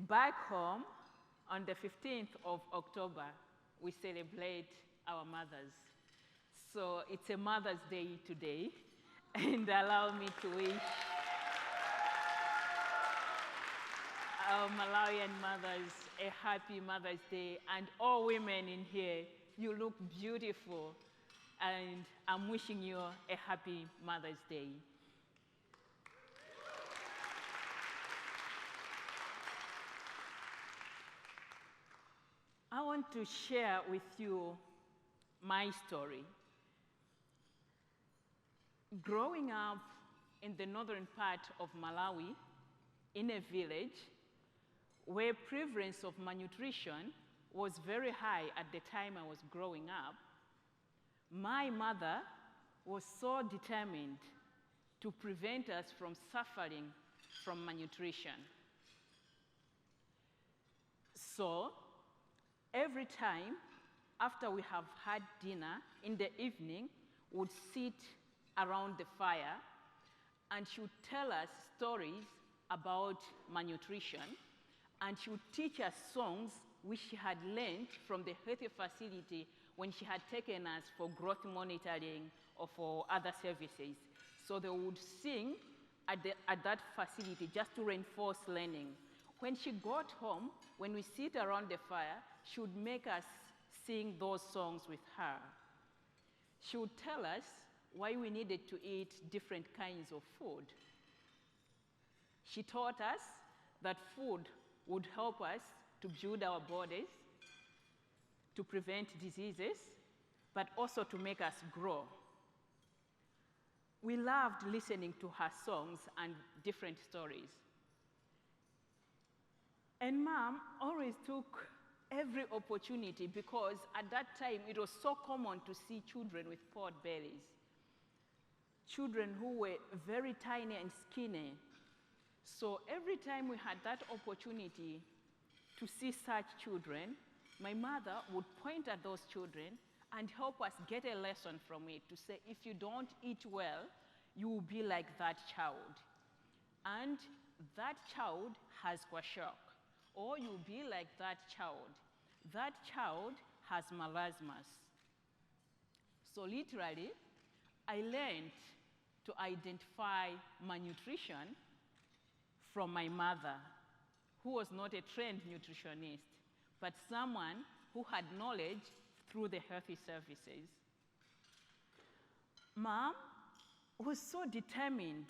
Back home, on the 15th of October, we celebrate our mothers. So it's a Mother's Day today, and allow me to wish our Malawian mothers a happy Mother's Day, and all women in here, you look beautiful, and I'm wishing you a happy Mother's Day. I want to share with you my story. Growing up in the northern part of Malawi, in a village where prevalence of malnutrition was very high at the time I was growing up, my mother was so determined to prevent us from suffering from malnutrition. So, every time after we have had dinner in the evening, we'd sit around the fire and she would tell us stories about malnutrition, and she would teach us songs which she had learned from the health facility when she had taken us for growth monitoring or for other services. So they would sing at that facility just to reinforce learning. When she got home, when we sit around the fire, she would make us sing those songs with her. She would tell us why we needed to eat different kinds of food. She taught us that food would help us to build our bodies, to prevent diseases, but also to make us grow. We loved listening to her songs and different stories. And Mom always took every opportunity, because at that time it was so common to see children with pot bellies, children who were very tiny and skinny. So every time we had that opportunity to see such children, my mother would point at those children and help us get a lesson from it, to say, if you don't eat well, you will be like that child. And that child has kwashiorkor, or you'll be like that child. That child has marasmus. So literally, I learned to identify malnutrition from my mother, who was not a trained nutritionist, but someone who had knowledge through the healthy services. Mom was so determined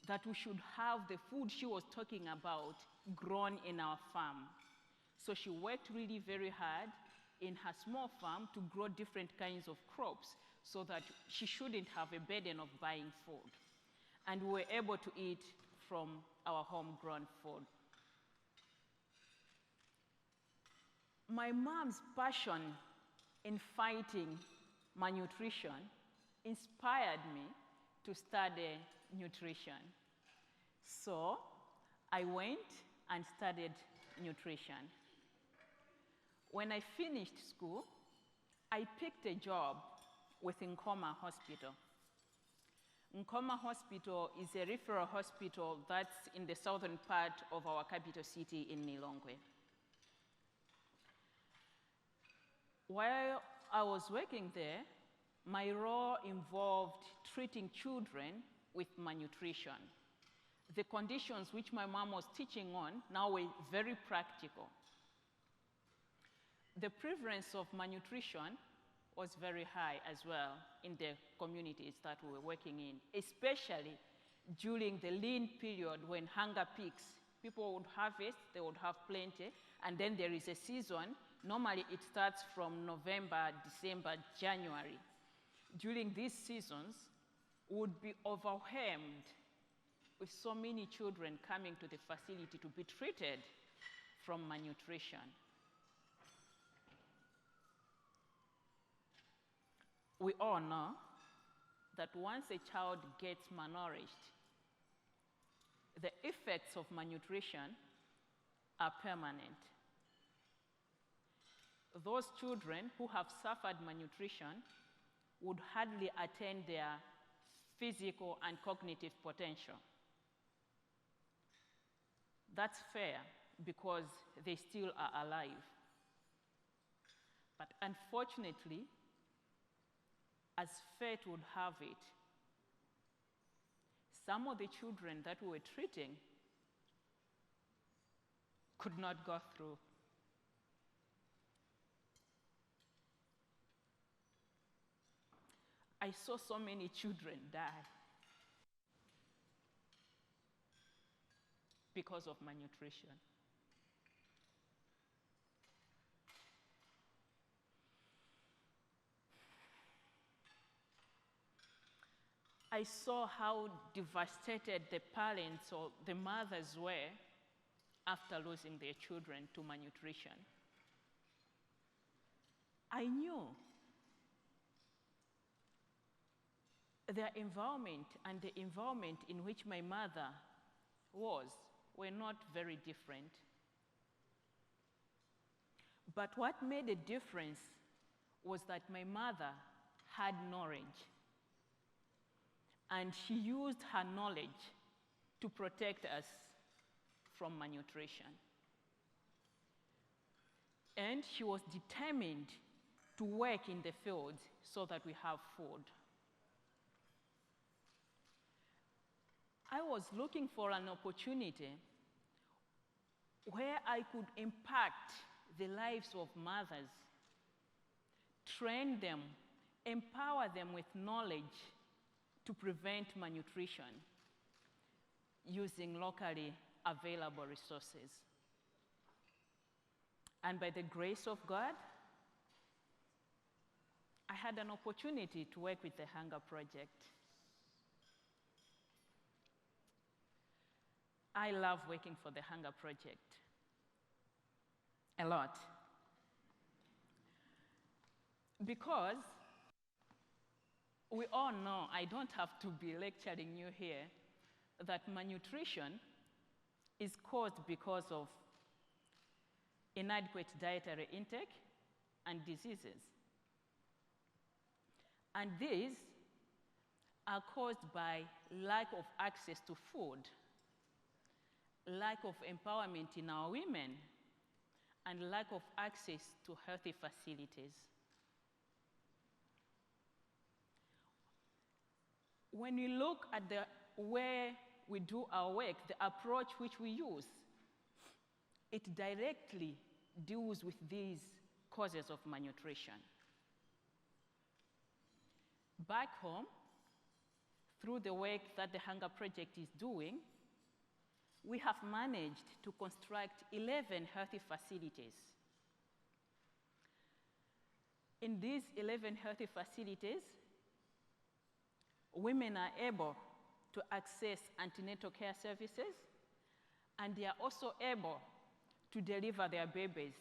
that we should have the food she was talking about grown in our farm. So she worked really very hard in her small farm to grow different kinds of crops so that she shouldn't have a burden of buying food. And we were able to eat from our homegrown food. My mom's passion in fighting malnutrition inspired me to study nutrition. So I went and studied nutrition. When I finished school, I picked a job with Nkoma Hospital. Nkoma Hospital is a referral hospital that's in the southern part of our capital city in Lilongwe. While I was working there, my role involved treating children with malnutrition. The conditions which my mom was teaching on now were very practical. The prevalence of malnutrition was very high as well in the communities that we were working in, especially during the lean period when hunger peaks. People would harvest, they would have plenty, and then there is a season. Normally it starts from November, December, January. During these seasons, we would be overwhelmed with so many children coming to the facility to be treated from malnutrition. We all know that once a child gets malnourished, the effects of malnutrition are permanent. Those children who have suffered malnutrition would hardly attain their physical and cognitive potential. That's fair, because they still are alive. But unfortunately, as fate would have it, some of the children that we were treating could not go through. I saw so many children die because of malnutrition. I saw how devastated the parents or the mothers were after losing their children to malnutrition. I knew their environment and the environment in which my mother were not very different. But what made a difference was that my mother had knowledge, and she used her knowledge to protect us from malnutrition. And she was determined to work in the fields so that we have food. I was looking for an opportunity where I could impact the lives of mothers, train them, empower them with knowledge to prevent malnutrition using locally available resources. And by the grace of God, I had an opportunity to work with the Hunger Project. I love working for the Hunger Project a lot, because we all know, I don't have to be lecturing you here, that malnutrition is caused because of inadequate dietary intake and diseases. And these are caused by lack of access to food, lack of empowerment in our women, and lack of access to healthy facilities. When we look at the way we do our work, the approach which we use, it directly deals with these causes of malnutrition. Back home, through the work that the Hunger Project is doing, we have managed to construct 11 healthy facilities. In these 11 healthy facilities, women are able to access antenatal care services, and they are also able to deliver their babies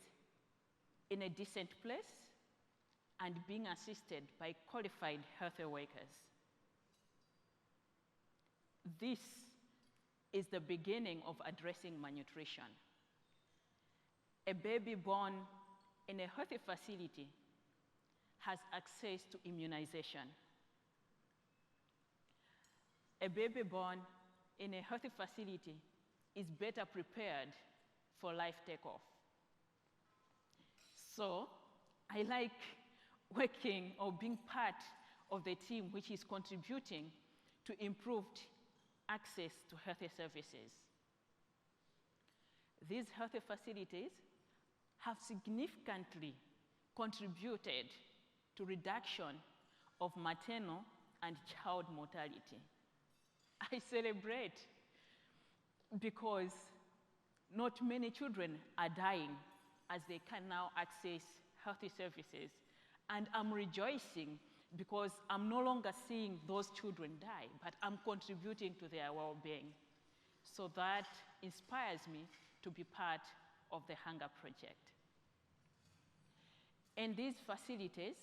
in a decent place and being assisted by qualified health workers. This is the beginning of addressing malnutrition. A baby born in a healthy facility has access to immunization. A baby born in a healthy facility is better prepared for life takeoff. So I like working or being part of the team which is contributing to improved access to healthy services. These healthy facilities have significantly contributed to reduction of maternal and child mortality. I celebrate because not many children are dying as they can now access healthy services. And I'm rejoicing because I'm no longer seeing those children die, but I'm contributing to their well-being. So that inspires me to be part of the Hunger Project. And these facilities,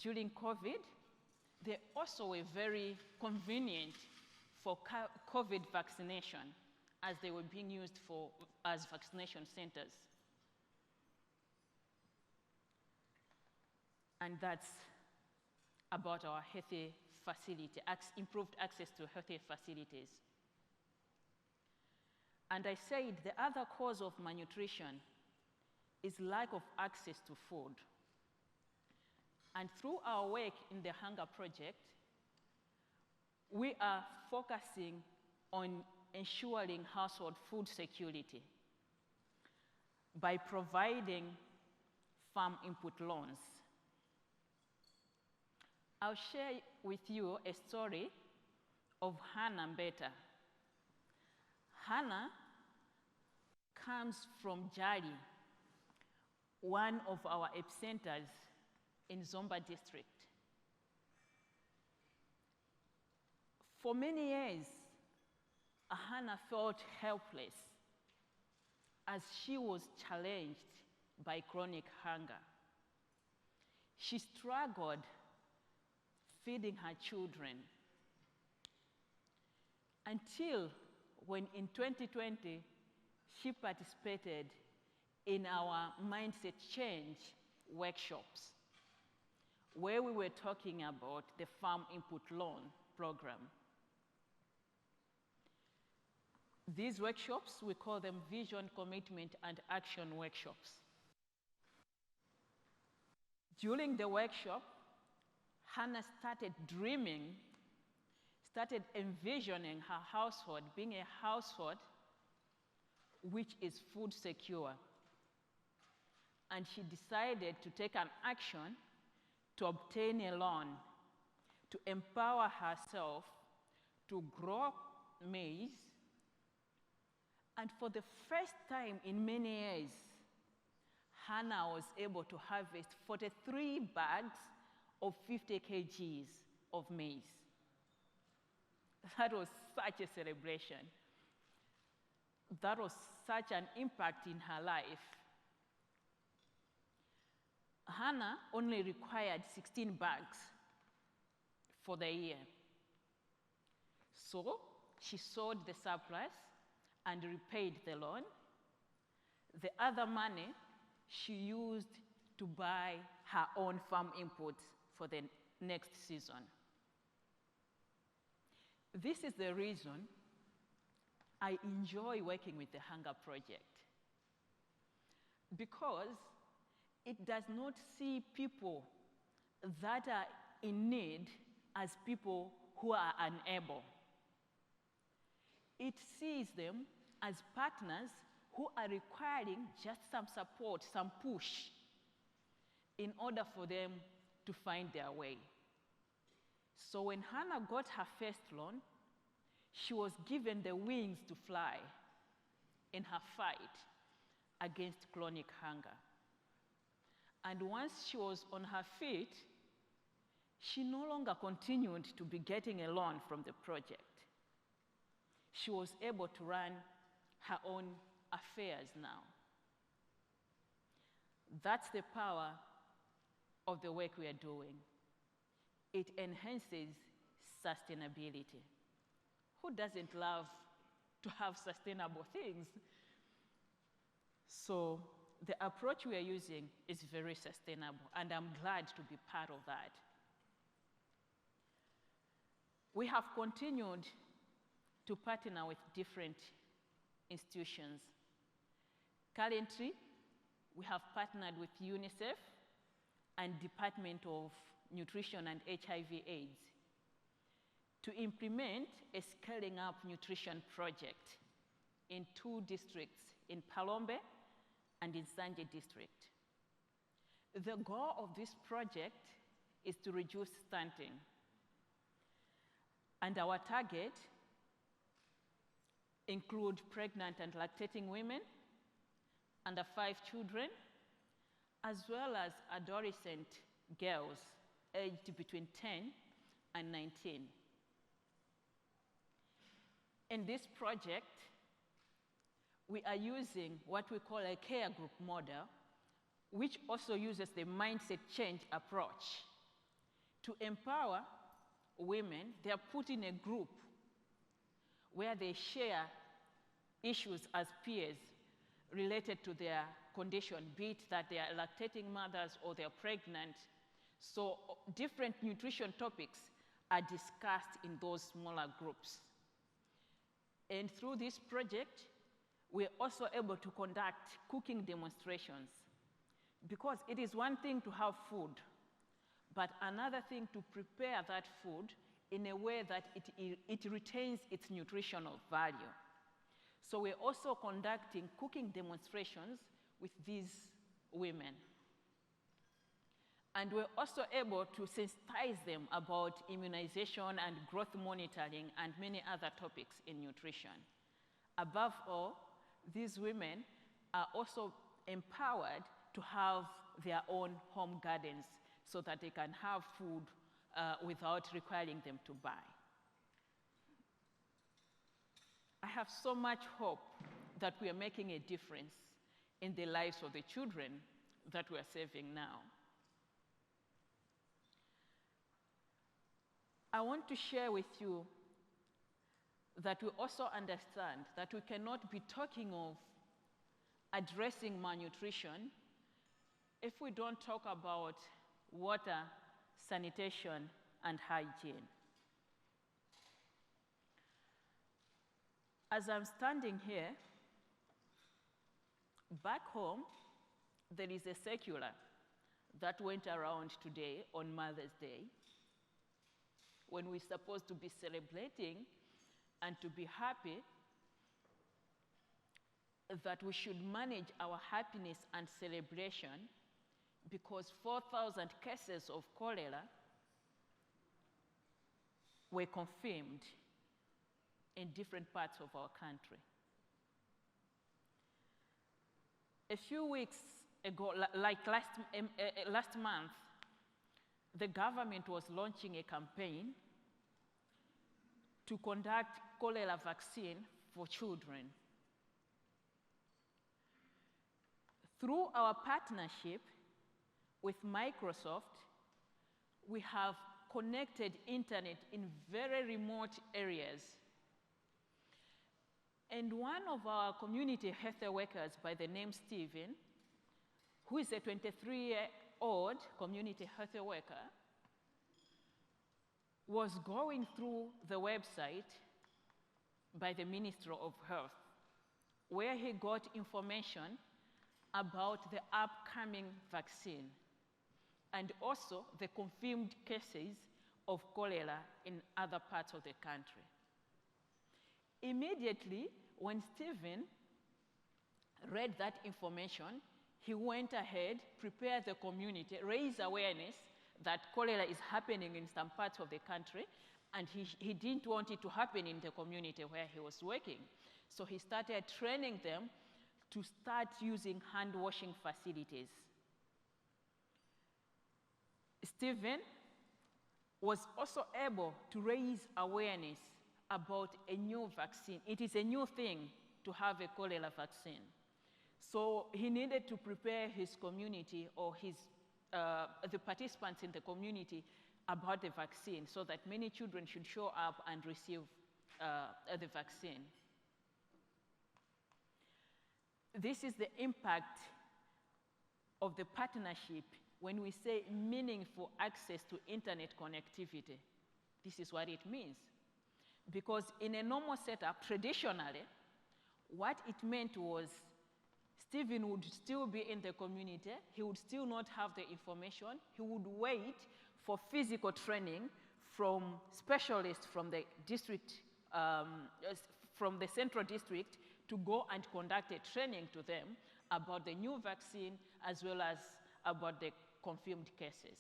during COVID, they also were very convenient for COVID vaccination, as they were being used as vaccination centers. And that's about our healthy facility, improved access to healthy facilities. And I said the other cause of malnutrition is lack of access to food. And through our work in the Hunger Project, we are focusing on ensuring household food security by providing farm input loans. I'll share with you a story of Hannah Mbeta. Hannah comes from Jali, one of our epicenters in Zomba district. For many years, Hannah felt helpless as she was challenged by chronic hunger. She struggled feeding her children until when in 2020, she participated in our mindset change workshops, where we were talking about the Farm Input Loan program. These workshops, we call them Vision, Commitment, and Action workshops. During the workshop, Hannah started dreaming, started envisioning her household being a household which is food secure. And she decided to take an action to obtain a loan, to empower herself to grow maize. And for the first time in many years, Hannah was able to harvest 43 bags of 50 kgs of maize. That was such a celebration. That was such an impact in her life. Hannah only required 16 bags for the year. So she sold the surplus and repaid the loan. The other money she used to buy her own farm inputs for the next season. This is the reason I enjoy working with the Hunger Project, because it does not see people that are in need as people who are unable. It sees them as partners who are requiring just some support, some push, in order for them to find their way. So when Hannah got her first loan, she was given the wings to fly in her fight against chronic hunger. And once she was on her feet, she no longer continued to be getting a loan from the project. She was able to run her own affairs now. That's the power of the work we are doing. It enhances sustainability. Who doesn't love to have sustainable things? So the approach we are using is very sustainable, and I'm glad to be part of that. We have continued to partner with different institutions. Currently, we have partnered with UNICEF and Department of Nutrition and HIV/AIDS to implement a scaling up nutrition project in 2 districts, in Palombe and in Sanje district. The goal of this project is to reduce stunting. And our target include pregnant and lactating women, under 5 children, as well as adolescent girls aged between 10 and 19. In this project, we are using what we call a care group model, which also uses the mindset change approach. To empower women, they are put in a group where they share issues as peers related to their condition, be it that they are lactating mothers or they're pregnant. So different nutrition topics are discussed in those smaller groups. And through this project, we're also able to conduct cooking demonstrations, because it is one thing to have food, but another thing to prepare that food in a way that it retains its nutritional value. So we're also conducting cooking demonstrations with these women. And we're also able to sensitize them about immunization and growth monitoring and many other topics in nutrition. Above all, these women are also empowered to have their own home gardens so that they can have food without requiring them to buy. I have so much hope that we are making a difference in the lives of the children that we are saving now. I want to share with you that we also understand that we cannot be talking of addressing malnutrition if we don't talk about water, sanitation, and hygiene. As I'm standing here, back home, there is a circular that went around today on Mother's Day, when we're supposed to be celebrating and to be happy, that we should manage our happiness and celebration because 4,000 cases of cholera were confirmed in different parts of our country. A few weeks ago, like last month, the government was launching a campaign to conduct cholera vaccine for children. Through our partnership with Microsoft, we have connected internet in very remote areas. And one of our community health workers by the name Stephen, who is a 23-year-old community health worker, was going through the website by the Ministry of Health, where he got information about the upcoming vaccine and also the confirmed cases of cholera in other parts of the country. Immediately, when Stephen read that information, he went ahead, prepared the community, raised awareness that cholera is happening in some parts of the country, and he didn't want it to happen in the community where he was working. So he started training them to start using hand washing facilities. Stephen was also able to raise awareness about a new vaccine. It is a new thing to have a cholera vaccine. So he needed to prepare his community or the participants in the community about the vaccine so that many children should show up and receive the vaccine. This is the impact of the partnership when we say meaningful access to internet connectivity. This is what it means. Because in a normal setup, traditionally, what it meant was Stephen would still be in the community, he would still not have the information, he would wait for physical training from specialists from the district, from the central district, to go and conduct a training to them about the new vaccine as well as about the confirmed cases.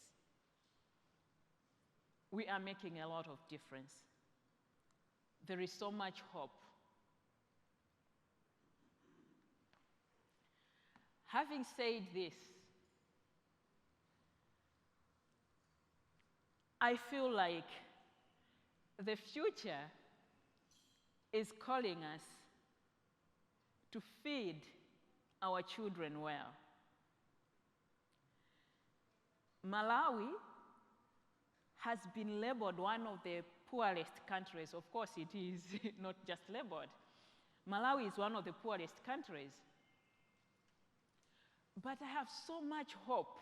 We are making a lot of difference. There is so much hope. Having said this, I feel like the future is calling us to feed our children well. Malawi has been labeled one of the poorest countries. Of course, it is not just labeled. Malawi is one of the poorest countries. But I have so much hope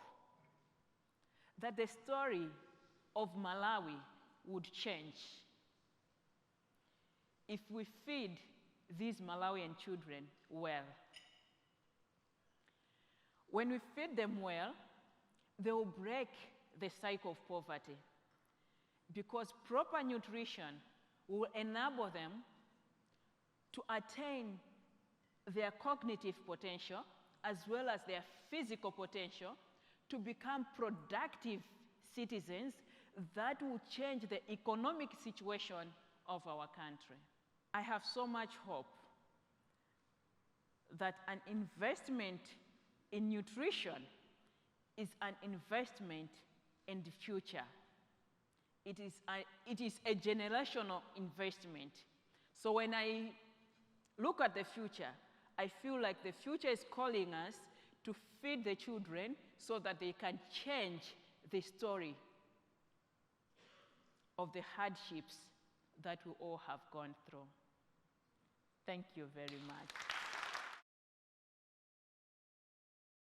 that the story of Malawi would change if we feed these Malawian children well. When we feed them well, they will break the cycle of poverty, because proper nutrition will enable them to attain their cognitive potential as well as their physical potential to become productive citizens that will change the economic situation of our country. I have so much hope that an investment in nutrition is an investment in the future. It is a generational investment. So when I look at the future, I feel like the future is calling us to feed the children so that they can change the story of the hardships that we all have gone through. Thank you very much.